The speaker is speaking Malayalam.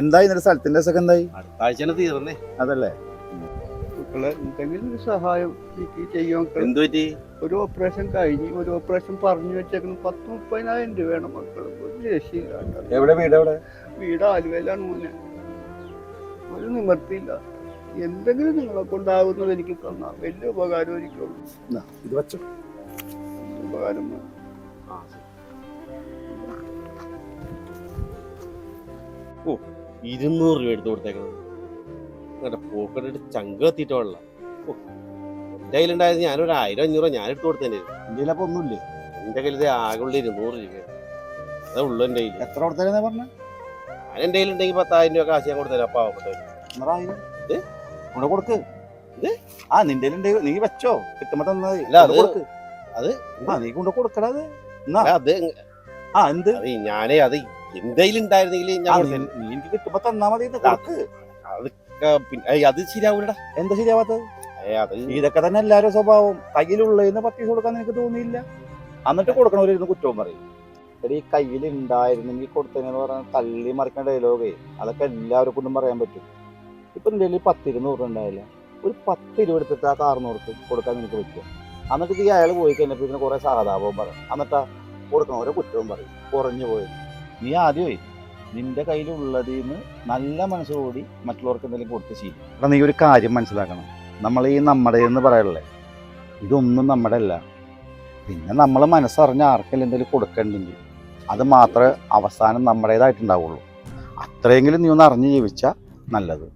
എന്തായി ഇന്നലെ സ്ഥലത്തിന്റെ ദിവസമൊക്കെ എന്തായി? അടുത്ത ആഴ്ച തീർന്നേ. അതല്ലേ എന്തെങ്കിലും ഒരു സഹായം ചെയ്യാൻ. എന്തു പറ്റി? ഒരു ഓപ്പറേഷൻ കഴിഞ്ഞ് ഒരു ഓപ്പറേഷൻ പറഞ്ഞു വെച്ചേക്കുന്നു. 10-30,000 രൂപ വേണം മക്കള്. ഒരു രക്ഷയില്ല. എവിടെ വീട്? എവിടെ വീട് ആലുവയിലാണ് മോനെ. ഒരു നിവർത്തിയില്ല. എന്തെങ്കിലും നിങ്ങളെ കൊണ്ടാകുന്നത് എനിക്ക് തന്നാ വലിയ ഉപകാരം എനിക്കുള്ളൂ. ഇത് വെച്ചോ. ഉപകാരം 200 രൂപ എടുത്ത് കൊടുത്തേക്കണം. അങ്ങനെ പോക്കറ്റിട്ട് ചങ്ക് എത്തിയിട്ടുള്ള എന്റെ കയ്യിലുണ്ടായത് ഞാനൊരു 1000-500 ഞാൻ എടുത്ത് കൊടുത്തേനെ. ഇന്ത്യയിൽ അപ്പൊ ഒന്നുമില്ലേ? എന്റെ കയ്യിൽ ആകെ ഉള്ള 200 രൂപ അതേ ഉള്ളു എന്റെ കയ്യിൽ. എത്ര കൊടുത്തേ പറഞ്ഞ? ഞാൻ എന്റെ കയ്യിലുണ്ടെങ്കിൽ 10,000 രൂപ കാശ് ഞാൻ കൊടുത്തേ. പാവപ്പെട്ടവര് ഇവിടെ കൊടുക്ക്. നിന്റെ നീ വെച്ചോ, കിട്ടുമ്പോ തന്നത്. നീ കൊണ്ട് കൊടുക്കടാ. അത് എന്ത് ഞാനേ അത് എന്റെ കയ്യിലുണ്ടായിരുന്നെങ്കിൽ നീ എനിക്ക് കിട്ടുമ്പോ തന്നാ മതി. അത് ശരിയാവൂലടാ. എന്താ ശരിയാവാത്തത്? അത് ഇതൊക്കെ തന്നെ എല്ലാവരും സ്വഭാവം. കയ്യിലുള്ളതിന് 10 കൊടുക്കാൻ നിനക്ക് തോന്നിയില്ല, എന്നിട്ട് കൊടുക്കണവരിന്ന് കുറ്റവും പറയും. എടി കയ്യിൽ ഉണ്ടായിരുന്നെങ്കിൽ കൊടുത്തതെന്ന് പറഞ്ഞാൽ തള്ളി മറിക്കുന്ന ഡയലോഗേ അതൊക്കെ എല്ലാവരും കൊണ്ടും പറയാൻ പറ്റും. ഇപ്പൊ നിന്റെ 10-200 ഉണ്ടായില്ല, ഒരു 10 രൂപ എടുത്തിട്ട് ആ 600 കൊടുക്കാൻ നിനക്ക് പറ്റുക. എന്നിട്ട് ഈ അയാൾ പോയി കഴിഞ്ഞപ്പോൾ ഇതിന് കുറെ സഹതാപവും പറയും. എന്നിട്ടാ കൊടുക്കണവരെ കുറ്റവും പറയും. കുറഞ്ഞു പോയത് നീ ആദ്യമേ നിന്റെ കയ്യിലുള്ളതിന്ന് നല്ല മനസ്സോടി മറ്റുള്ളവർക്ക് എന്തെങ്കിലും കൊടുത്ത് ചെയ്യും. എടാ നീ ഒരു കാര്യം മനസ്സിലാക്കണം. നമ്മൾ ഈ നമ്മുടെ എന്ന് പറയല്ലേ, ഇതൊന്നും നമ്മുടെ അല്ല. പിന്നെ നമ്മൾ മനസ്സറിഞ്ഞ ആർക്കെങ്കിലും എന്തെങ്കിലും കൊടുക്കണ്ടെങ്കിൽ അത് മാത്രമേ അവസാനം നമ്മുടേതായിട്ടുണ്ടാവുള്ളൂ. അത്രയെങ്കിലും നീ ഒന്ന് അറിഞ്ഞ് ജീവിച്ചാൽ നല്ലത്.